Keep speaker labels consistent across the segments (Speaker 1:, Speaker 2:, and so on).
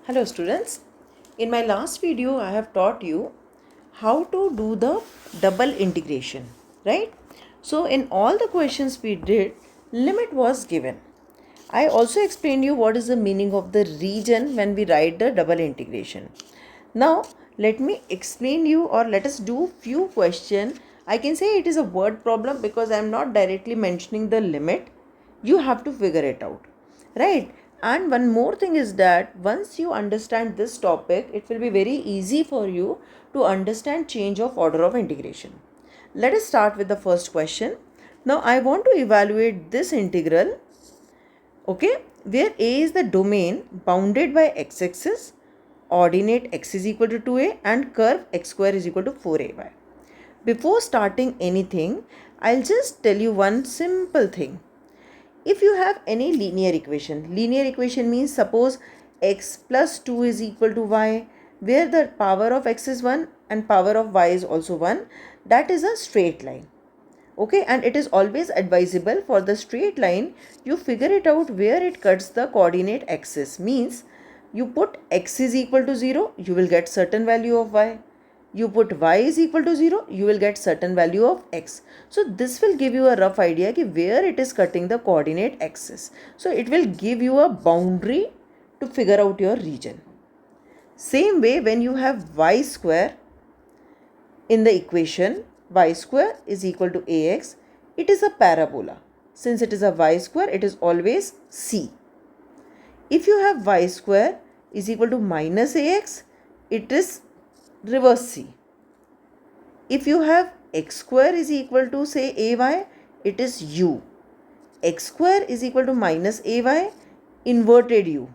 Speaker 1: Hello students, in my last video I have taught you how to do the double integration, right? So in all the questions we did, limit was given. I also explained you what is the meaning of the region when we write the double integration. Now let me explain you, or let us do few question. I can say it is a word problem because I am not directly mentioning the limit. You have to figure it out, right? And one more thing is that once you understand this topic, it will be very easy for you to understand change of order of integration. Let us start with the first question. Now I want to evaluate this integral, okay, where a is the domain bounded by x-axis, ordinate x is equal to 2a, and curve x square is equal to 4ay. Before starting anything, I'll just tell you one simple thing. If you have any linear equation means suppose x plus 2 is equal to y, where the power of x is 1 and power of y is also 1, that is a straight line. Okay, and it is always advisable for the straight line, you figure it out where it cuts the coordinate axis. Means you put x is equal to 0, you will get certain value of y. You put y is equal to 0, you will get certain value of x. So this will give you a rough idea ki where it is cutting the coordinate axis. So it will give you a boundary to figure out your region. Same way, when you have y square in the equation, y square is equal to ax, it is a parabola. Since it is a y square, it is always c. If you have y square is equal to minus ax, it is reverse c. If you have x square is equal to say ay, it is u. X square is equal to minus ay, inverted u.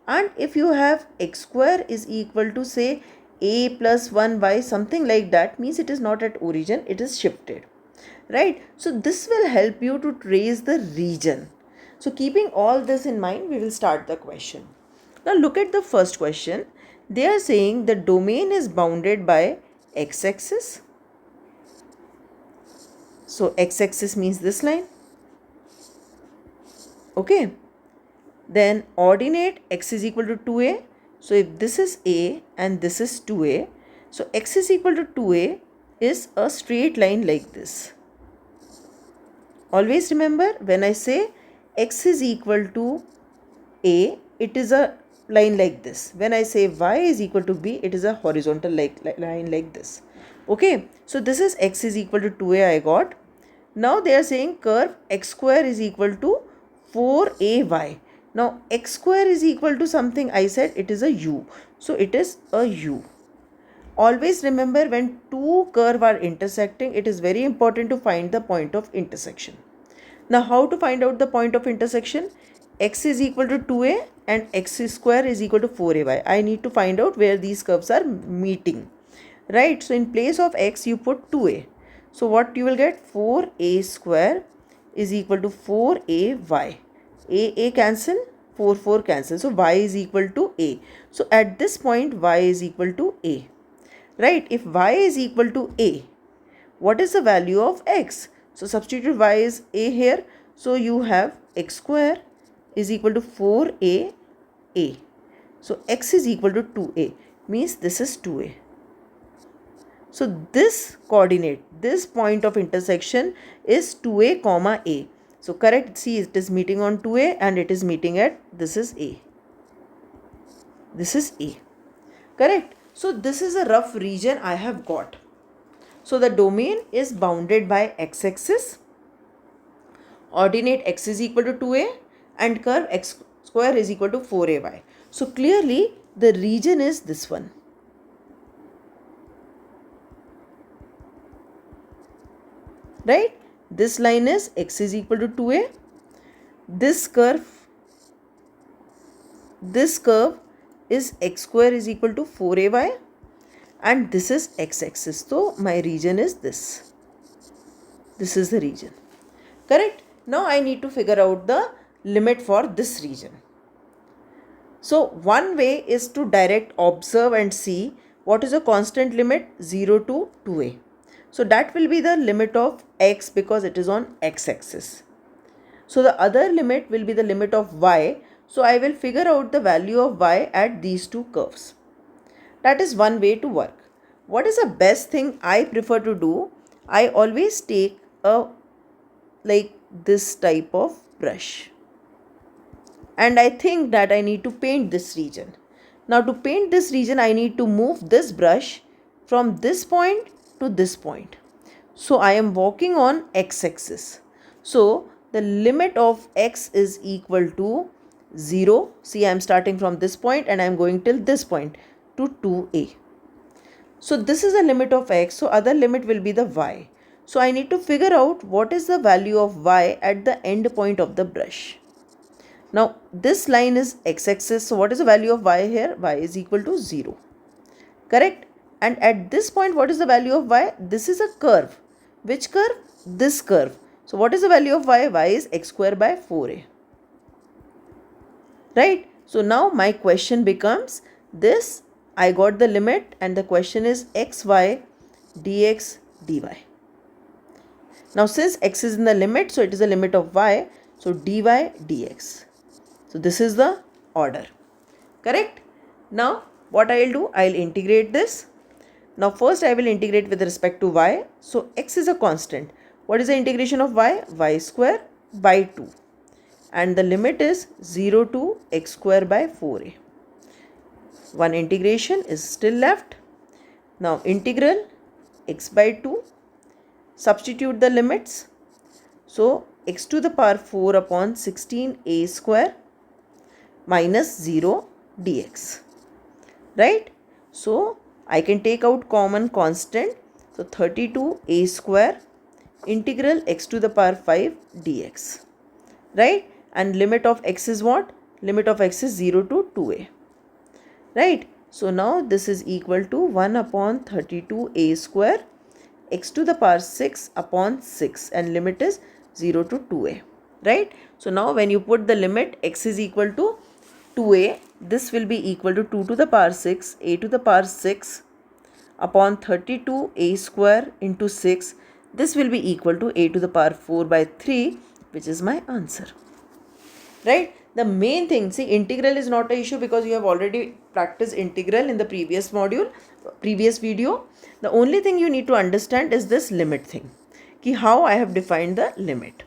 Speaker 1: And if you have x square is equal to say a plus 1y, something like that, means it is not at origin, it is shifted, right? So this will help you to trace the region. So keeping all this in mind, we will start the question. Now look at the first question. They are saying the domain is bounded by x-axis. So x-axis means this line. Okay. Then ordinate x is equal to 2a. So if this is a and this is 2a, so x is equal to 2a is a straight line like this. Always remember, when I say x is equal to a, it is a line like this. When I say y is equal to b, it is a horizontal line like this. Okay, so this is x is equal to 2a I got. Now they are saying curve x square is equal to 4ay. Now x square is equal to something, I said it is a u. So it is a u. Always remember, when two curves are intersecting, it is very important to find the point of intersection. Now how to find out the point of intersection? X is equal to 2a and x square is equal to 4ay. I need to find out where these curves are meeting, right? So in place of x you put 2a. So what you will get? 4a square is equal to 4ay. A cancel, 4 cancel. So y is equal to a. So at this point y is equal to a, right? If y is equal to a, what is the value of x? So substitute y is a here. So you have x square is equal to 4a. So x is equal to 2a, means this is 2a. So this coordinate, this point of intersection is 2a comma a. So correct, see, it is meeting on 2a and it is meeting at, this is a. This is a. Correct. So this is a rough region I have got. So the domain is bounded by x-axis, ordinate x is equal to 2a, and curve x square is equal to 4ay. So clearly the region is this one. Right? This line is x is equal to 2a. This curve is x square is equal to 4ay, and this is x-axis. So my region is this. This is the region. Correct? Now I need to figure out the limit for this region. So one way is to direct observe and see what is a constant limit, 0 to 2a. So that will be the limit of x because it is on x-axis. So the other limit will be the limit of y. So I will figure out the value of y at these two curves. That is one way to work. What is the best thing I prefer to do? I always take a like this type of brush, and I think that I need to paint this region. Now to paint this region, I need to move this brush from this point to this point. So I am walking on x-axis. So the limit of x is equal to 0. See, I am starting from this point and I am going till this point to 2a. So this is the limit of x. So other limit will be the y. So I need to figure out what is the value of y at the end point of the brush. Now this line is x-axis. So what is the value of y here? Y is equal to 0. Correct? And at this point, what is the value of y? This is a curve. Which curve? This curve. So what is the value of y? Y is x square by 4a. Right? So now my question becomes this. I got the limit and the question is xy dx dy. Now since x is in the limit, so it is the limit of y. So dy dx. So this is the order. Correct? Now what I will do? I will integrate this. Now first I will integrate with respect to y. So x is a constant. What is the integration of y? Y square by 2. And the limit is 0 to x square by 4a. One integration is still left. Now integral x by 2. Substitute the limits. So x to the power 4 upon 16a square minus 0 dx. Right? So I can take out common constant. So 32a square integral x to the power 5 dx. Right? And limit of x is what? Limit of x is 0 to 2a. Right? So now this is equal to 1 upon 32a square x to the power 6 upon 6, and limit is 0 to 2a. Right? So now when you put the limit x is equal to 2a, this will be equal to 2 to the power 6, a to the power 6 upon 32a square into 6. This will be equal to a to the power 4 by 3, which is my answer. Right? The main thing, see, integral is not an issue because you have already practiced integral in the previous module, previous video. The only thing you need to understand is this limit thing. Ki how I have defined the limit.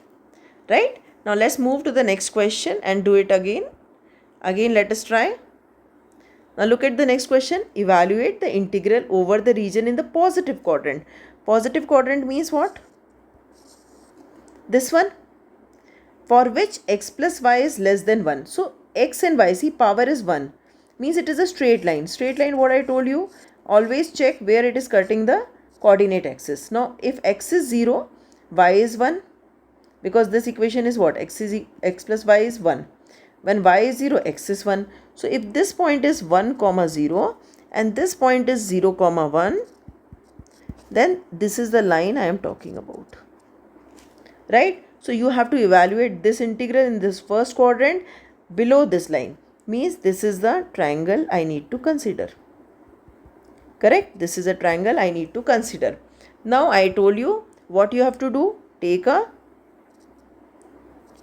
Speaker 1: Right? Now let's move to the next question and do it again. Again, let us try. Now look at the next question. Evaluate the integral over the region in the positive quadrant. Positive quadrant means what? This one. For which x plus y is less than 1. So x and y, see, power is 1. Means it is a straight line. Straight line, what I told you, always check where it is cutting the coordinate axis. Now if x is 0, y is 1. Because this equation is what? X plus y is 1. When y is 0, x is 1. So if this point is 1 comma 0 and this point is 0 comma 1, then this is the line I am talking about. Right? So you have to evaluate this integral in this first quadrant below this line. Means this is the triangle I need to consider. Correct? This is a triangle I need to consider. Now I told you what you have to do. Take a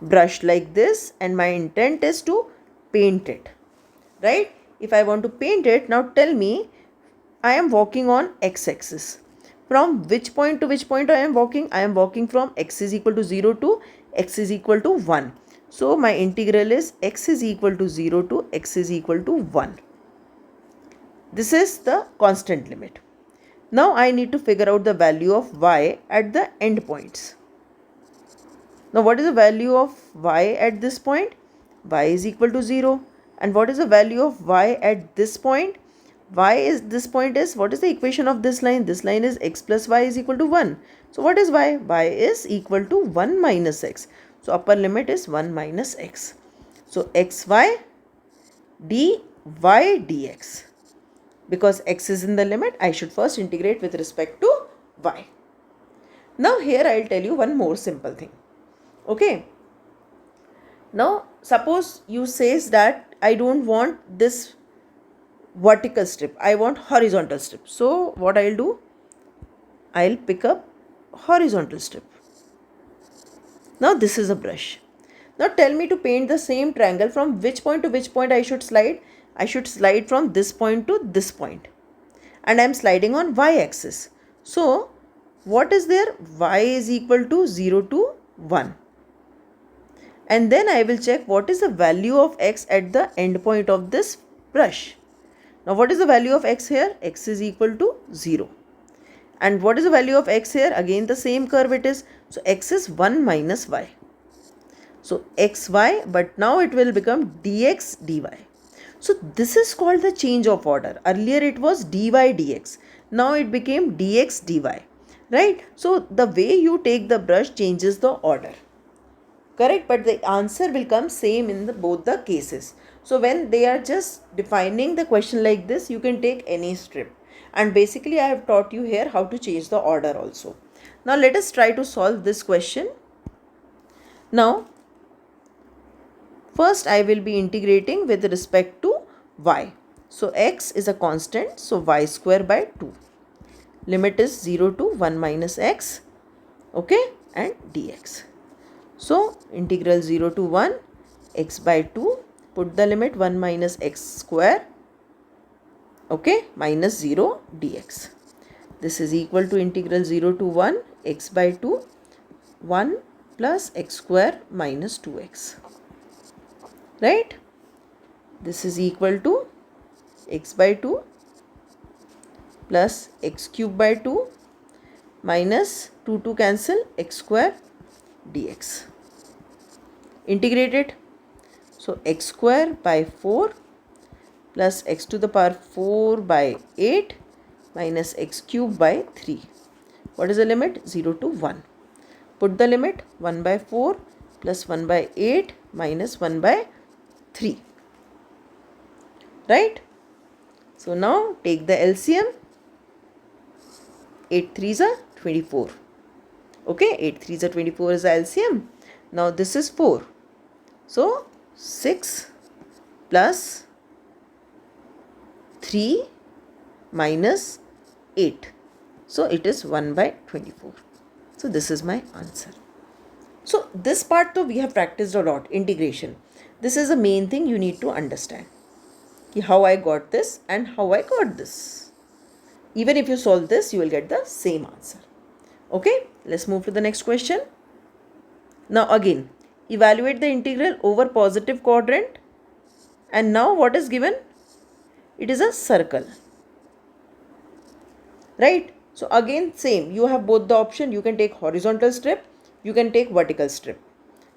Speaker 1: brush like this and my intent is to paint it. Right? If I want to paint it, now tell me, I am walking on x-axis. From which point to which point I am walking? I am walking from x is equal to 0 to x is equal to 1. So my integral is x is equal to 0 to x is equal to 1. This is the constant limit. Now I need to figure out the value of y at the end points. Now what is the value of y at this point? Y is equal to 0. And what is the value of y at this point? Y is, this point is, what is the equation of this line? This line is x plus y is equal to 1. So what is y? Y is equal to 1 minus x. So upper limit is 1 minus x. So xy dy dx. Because x is in the limit, I should first integrate with respect to y. Now here I will tell you one more simple thing. Okay. Now suppose you says that I don't want this vertical strip, I want horizontal strip. So what I'll do, I'll pick up horizontal strip. Now this is a brush. Now tell me to paint the same triangle, from which point to which point I should slide. I should slide from this point to this point, and I am sliding on y-axis. So what is there? Y is equal to 0 to 1. And then I will check what is the value of x at the end point of this brush. Now what is the value of x here? X is equal to 0. And what is the value of x here? Again the same curve it is. So x is 1 minus y. So xy, but now it will become dx dy. So this is called the change of order. Earlier it was dy dx. Now it became dx dy. Right? So the way you take the brush changes the order. Correct? But the answer will come same in both the cases. So when they are just defining the question like this, you can take any strip. And basically I have taught you here how to change the order also. Now let us try to solve this question. Now first I will be integrating with respect to y. So x is a constant, so y square by 2. Limit is 0 to 1 minus x, okay, and dx. So integral 0 to 1 x by 2, put the limit 1 minus x square, okay, minus 0 dx. This is equal to integral 0 to 1 x by 2, 1 plus x square minus 2x. Right? This is equal to x by 2 plus x cube by 2 minus 2 cancel x square dx. Integrate it. So x square by 4 plus x to the power 4 by 8 minus x cube by 3. What is the limit? 0 to 1. Put the limit 1 by 4 plus 1 by 8 minus 1 by 3. Right? So now take the LCM. 8 3s are 24. Okay, 8 3s are 24 is the LCM. Now this is 4. So 6 plus 3 minus 8. So it is 1 by 24. So this is my answer. So this part though we have practiced a lot, integration. This is the main thing you need to understand. How I got this and how I got this. Even if you solve this, you will get the same answer. Okay, let's move to the next question. Now again, evaluate the integral over positive quadrant. And now what is given? It is a circle. Right? So again same, you have both the option. You can take horizontal strip, you can take vertical strip.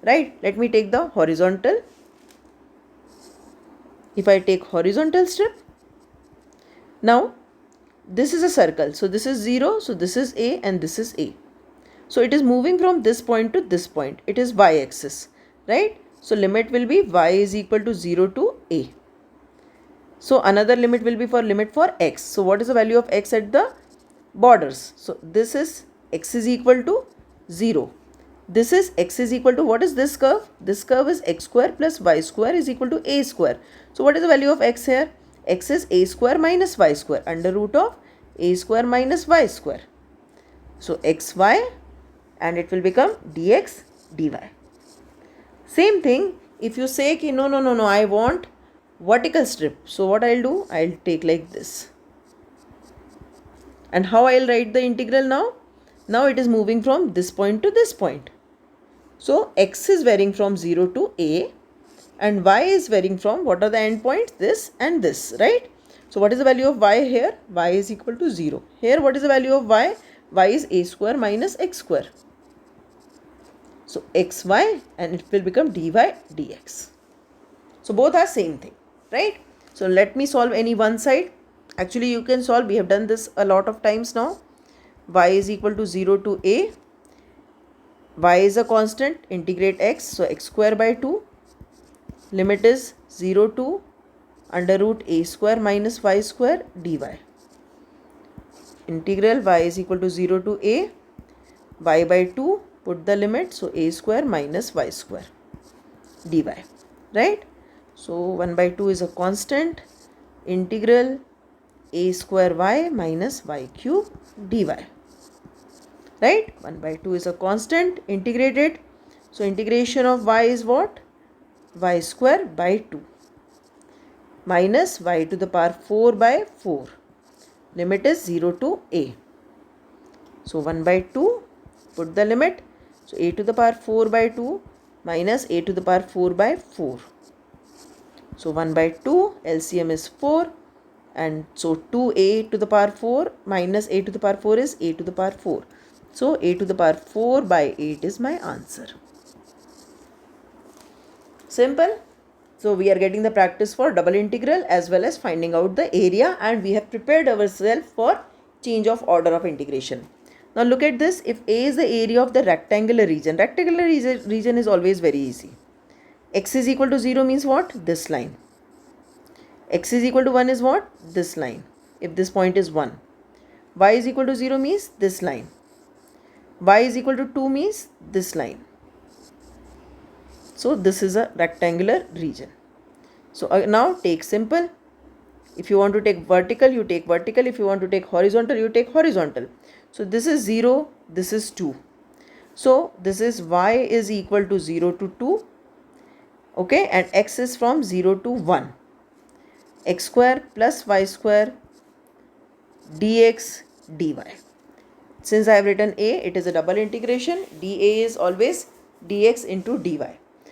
Speaker 1: Right? Let me take the horizontal. If I take horizontal strip, now this is a circle. So this is 0. So this is A and this is A. So it is moving from this point to this point. It is y-axis. Right? So limit will be y is equal to 0 to A. So another limit will be limit for x. So what is the value of x at the borders? So this is x is equal to 0. This is x is equal to, what is this curve? This curve is x square plus y square is equal to a square. So what is the value of x here? X is a square minus y square under root of a square minus y square. So xy, and it will become dx dy. Same thing, if you say ki no, I want vertical strip. So what I'll do? I'll take like this. And how I'll write the integral now? Now it is moving from this point to this point. So x is varying from 0 to a and y is varying from, what are the endpoints? This and this, right? So what is the value of y here? Y is equal to 0. Here what is the value of y? Y is a square minus x square. So xy, and it will become dy dx. So both are same thing, right? So let me solve any one side. Actually you can solve, we have done this a lot of times now. Y is equal to 0 to a. Y is a constant, integrate x, so x square by 2. Limit is 0 to under root a square minus y square dy. Integral y is equal to 0 to a, y by 2, put the limit, so a square minus y square dy. Right? So 1 by 2 is a constant, integral a square y minus y cube dy. Right? 1 by 2 is a constant, integrate it. So integration of y is what? Y square by 2 minus y to the power 4 by 4. Limit is 0 to a. So 1 by 2, put the limit. So a to the power 4 by 2 minus a to the power 4 by 4. So 1 by 2, LCM is 4, and so 2a to the power 4 minus a to the power 4 is a to the power 4. So a to the power 4 by 8 is my answer. Simple. So we are getting the practice for double integral as well as finding out the area, and we have prepared ourselves for change of order of integration. Now look at this. If A is the area of the rectangular region is always very easy. X is equal to 0 means what? This line. X is equal to 1 is what? This line. If this point is 1. Y is equal to 0 means this line. Y is equal to 2 means this line. So this is a rectangular region. So now take simple. If you want to take vertical, you take vertical. If you want to take horizontal, you take horizontal. So this is 0, this is 2. So this is y is equal to 0 to 2. Okay, and x is from 0 to 1. X square plus y square dx dy. Since I have written a, it is a double integration. dA is always dx into dy.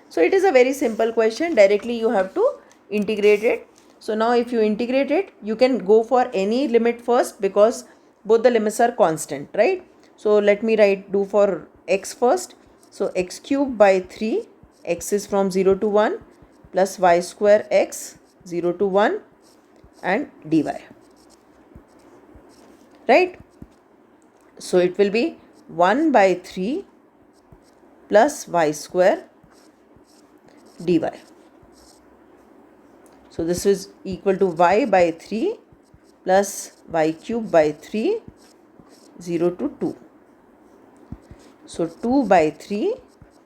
Speaker 1: So it is a very simple question. Directly you have to integrate it. So now if you integrate it, you can go for any limit first because both the limits are constant, right? So let me do for x first. So x cube by 3, x is from 0 to 1, plus y square x 0 to 1 and dy, right? So it will be 1 by 3 plus y square dy. So this is equal to y by 3 plus y cube by 3, 0 to 2. So 2 by 3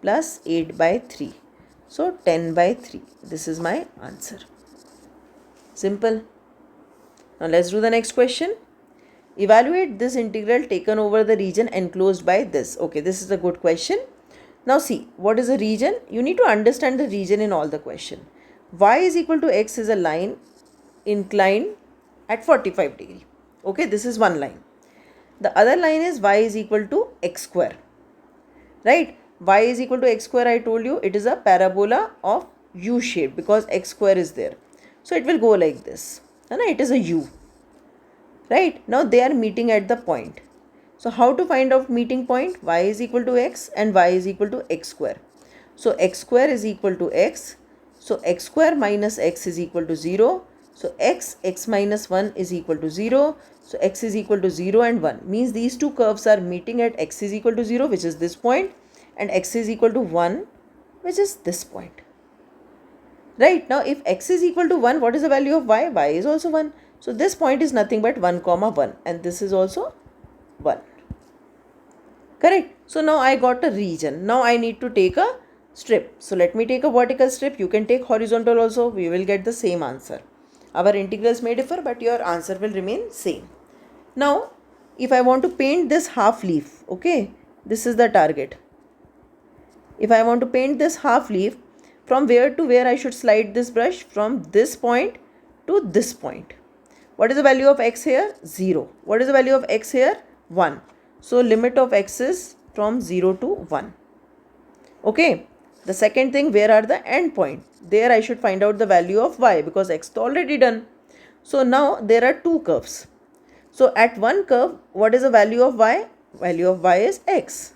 Speaker 1: plus 8 by 3. So 10 by 3. This is my answer. Simple. Now let's do the next question. Evaluate this integral taken over the region enclosed by this. Okay, this is a good question. Now see, what is a region? You need to understand the region in all the question. Y is equal to x is a line inclined at 45 degree. Okay, this is one line. The other line is y is equal to x square. Right? Y is equal to x square, I told you, it is a parabola of U shape because x square is there. So it will go like this. And it is a U. Right? Now they are meeting at the point. So how to find out meeting point? Y is equal to x and y is equal to x square. So x square is equal to x. So x square minus x is equal to 0. So x minus 1 is equal to 0. So x is equal to 0 and 1. Means these two curves are meeting at x is equal to 0, which is this point, and x is equal to 1, which is this point. Right? Now if x is equal to 1, what is the value of y? Y is also 1. So this point is nothing but 1 comma 1, and this is also 1. Correct? So now I got a region. Now I need to take a strip. So let me take a vertical strip. You can take horizontal also. We will get the same answer. Our integrals may differ, but your answer will remain same. Now, if I want to paint this half leaf, okay, this is the target. If I want to paint this half leaf, from where to where I should slide this brush? From this point to this point. What is the value of x here? 0. What is the value of x here? 1. So limit of x is from 0 to 1. Okay. The second thing, where are the end point? There I should find out the value of y because x is already done. So now there are two curves. So at one curve, what is the value of y? Value of y is x.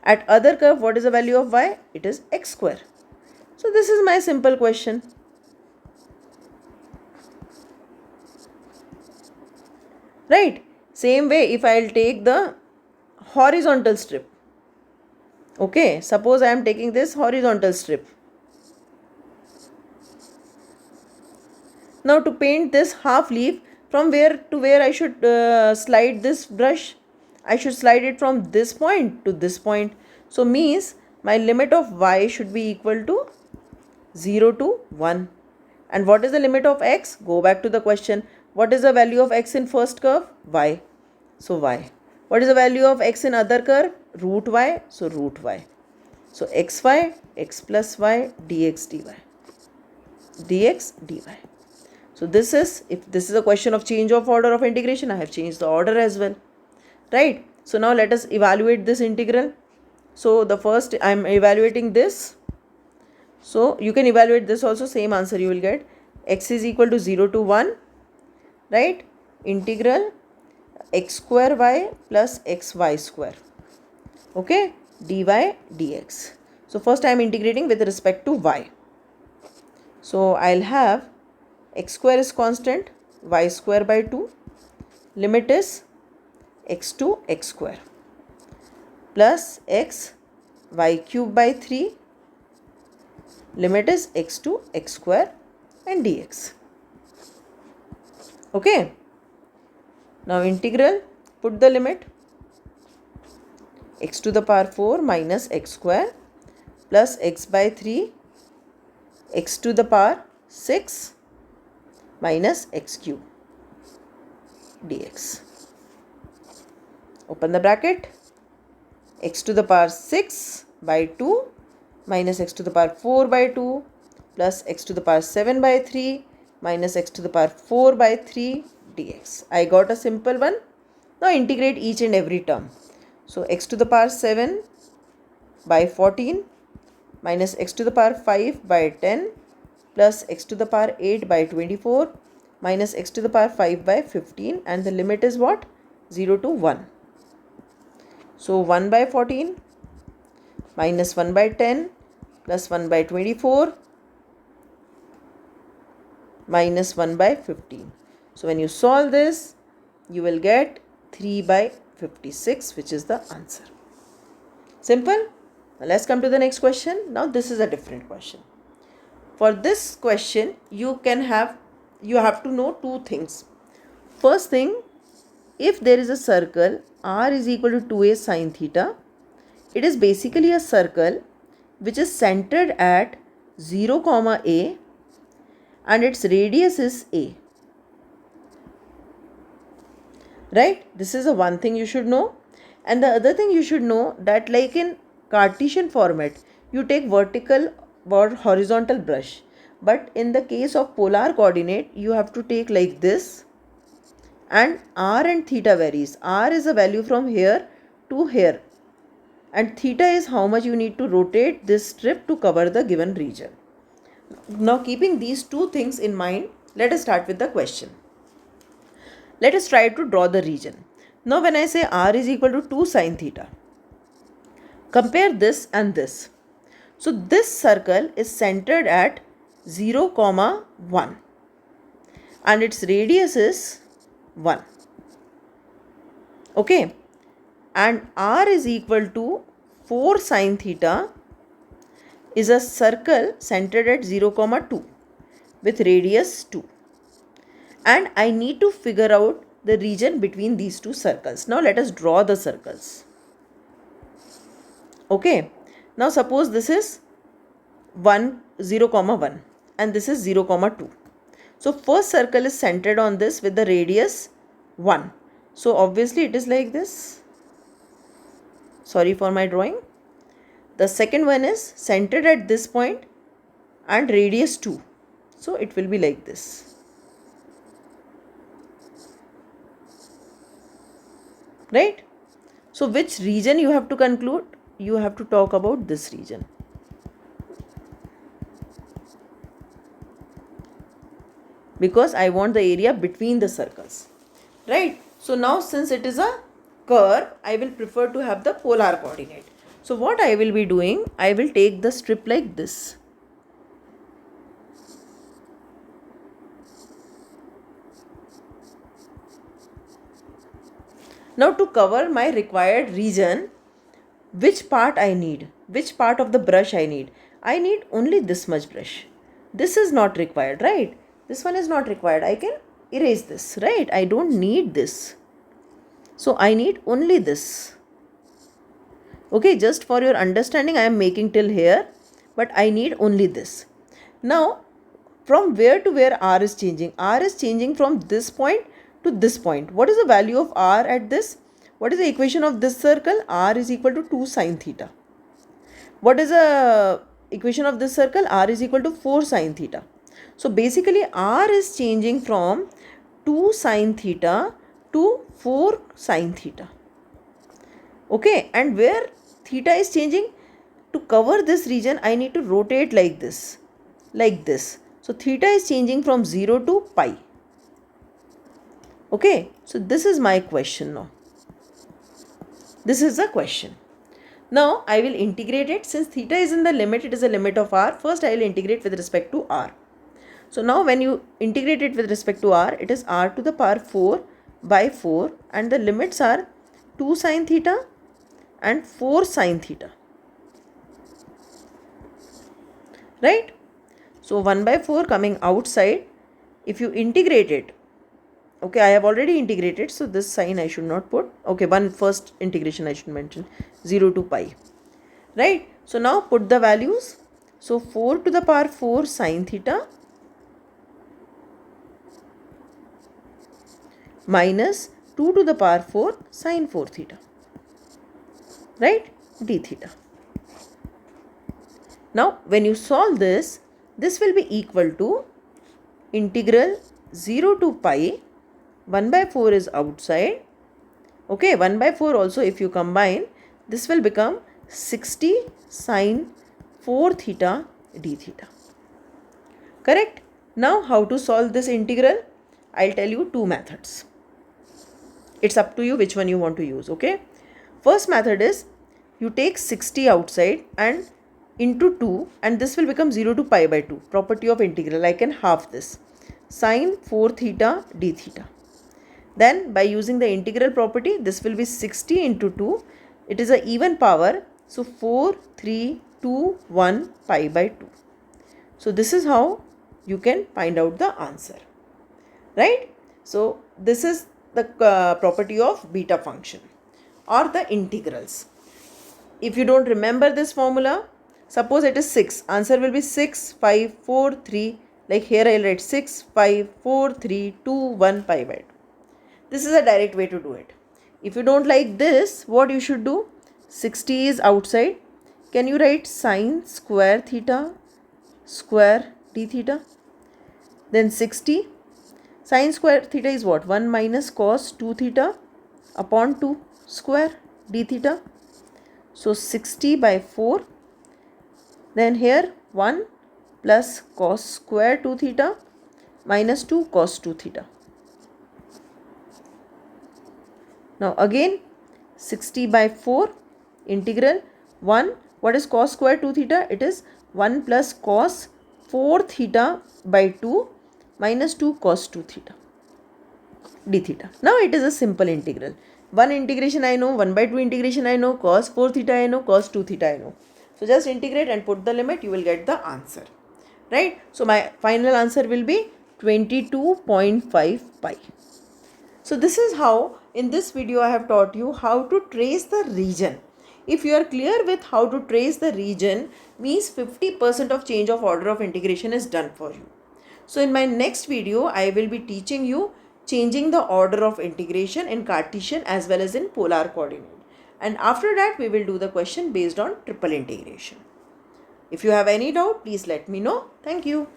Speaker 1: At other curve, what is the value of y? It is x square. So this is my simple question. Right? Same way, if I will take the horizontal strip. Okay, suppose I am taking this horizontal strip. Now to paint this half leaf, from where to where I should slide this brush? I should slide it from this point to this point. So means my limit of y should be equal to 0 to 1. And what is the limit of x? Go back to the question. What is the value of x in first curve? Y. So y. What is the value of x in other curve? Root y. So root y. So xy, x plus y, dx dy, dx dy. So this is, if this is a question of change of order of integration, I have changed the order as well, right? So now let us evaluate this integral. So the first I am evaluating this. So you can evaluate this also, same answer you will get. X is equal to 0 to 1, right? Integral x square y plus xy square, okay, dy dx. So first I am integrating with respect to y. So I'll have x square is constant, y square by 2, limit is x to x square, plus x y cube by 3, limit is x to x square and dx. Okay. Now integral, put the limit, x to the power 4 minus x square plus x by 3, x to the power 6 minus x cube dx. Open the bracket, x to the power 6 by 2 minus x to the power 4 by 2 plus x to the power 7 by 3 minus x to the power 4 by 3 dx. I got a simple one. Now integrate each and every term. So x to the power 7 by 14 minus x to the power 5 by 10 plus x to the power 8 by 24 minus x to the power 5 by 15, and the limit is what? 0 to 1. So 1 by 14 minus 1 by 10 plus 1 by 24 minus 1 by 15. So when you solve this, you will get 3 by 56, which is the answer. Simple. Now let's come to the next question. Now this is a different question. For this question, you have to know two things. First thing, if there is a circle r is equal to 2a sine theta, it is basically a circle which is centered at 0 comma a and its radius is a. Right? This is the one thing you should know. And the other thing you should know that, like in Cartesian format, you take vertical or horizontal brush. But in the case of polar coordinate, you have to take like this. And r and theta varies. R is a value from here to here. And theta is how much you need to rotate this strip to cover the given region. Now keeping these two things in mind, let us start with the question. Let us try to draw the region. Now when I say r is equal to 2 sine theta, compare this and this. So this circle is centered at 0 comma 1 and its radius is 1. Okay, and r is equal to 4 sine theta is a circle centered at 0 comma 2 with radius 2. And I need to figure out the region between these two circles. Now let us draw the circles. Okay. Now suppose this is 0 comma 1 and this is 0 comma 2. So first circle is centered on this with the radius 1. So obviously it is like this. Sorry for my drawing. The second one is centered at this point and radius 2. So it will be like this. Right? So which region you have to conclude? You have to talk about this region. Because I want the area between the circles. Right? So now since it is a curve, I will prefer to have the polar coordinate. So what I will be doing, I will take the strip like this. Now to cover my required region, which part I need? Which part of the brush I need? I need only this much brush. This is not required, right? This one is not required. I can erase this, right? I don't need this. So I need only this. Okay, just for your understanding, I am making till here, but I need only this. Now, from where to where r is changing? R is changing from this point to this point. What is the value of r at this? What is the equation of this circle? R is equal to 2 sine theta. What is the equation of this circle? R is equal to 4 sine theta. So basically R is changing from 2 sine theta to 4 sine theta. Okay, and where theta is changing, to cover this region I need to rotate like this. So theta is changing from 0 to pi. Okay, so this is my question now. This is the question. Now I will integrate it. Since theta is in the limit, it is a limit of r. First I will integrate with respect to r. So now when you integrate it with respect to r, it is r to the power 4 by 4, and the limits are 2 sine theta and 4 sine theta. Right? So 1 by 4 coming outside. If you integrate it, okay, I have already integrated, so this sign I should not put. Okay, one first integration I should mention, 0 to pi. Right? So now put the values. So 4 to the power 4 sine theta minus 2 to the power 4 sine 4 theta. Right? D theta. Now when you solve this, this will be equal to integral 0 to pi. 1 by 4 is outside. Okay, 1 by 4 also if you combine, this will become 60 sine 4 theta d theta. Correct? Now how to solve this integral? I'll tell you two methods. It's up to you which one you want to use. Okay. First method is you take 60 outside and into 2, and this will become 0 to pi by 2. Property of integral. I can half this. Sine 4 theta d theta. Then by using the integral property, this will be 60 into 2. It is an even power. So 4, 3, 2, 1 pi by 2. So this is how you can find out the answer. Right? So this is the property of beta function or the integrals. If you don't remember this formula, suppose it is 6. Answer will be 6, 5, 4, 3. Like here I will write 6, 5, 4, 3, 2, 1 pi by 2. This is a direct way to do it. If you don't like this, what you should do? 60 is outside. Can you write sine square theta square d theta? Then 60. Sine square theta is what? 1 minus cos 2 theta upon 2 square d theta. So 60 by 4. Then here 1 plus cos square 2 theta minus 2 cos 2 theta. Now again 60 by 4 integral 1. What is cos square 2 theta? It is 1 plus cos 4 theta by 2 minus 2 cos 2 theta d theta. Now it is a simple integral. One integration I know, 1 by 2 integration I know, cos 4 theta I know, cos 2 theta I know. So just integrate and put the limit, you will get the answer. Right? So my final answer will be 22.5 pi. So this is how in this video I have taught you how to trace the region. If you are clear with how to trace the region, means 50% of change of order of integration is done for you. So in my next video, I will be teaching you changing the order of integration in Cartesian as well as in polar coordinate. And after that, we will do the question based on triple integration. If you have any doubt, please let me know. Thank you.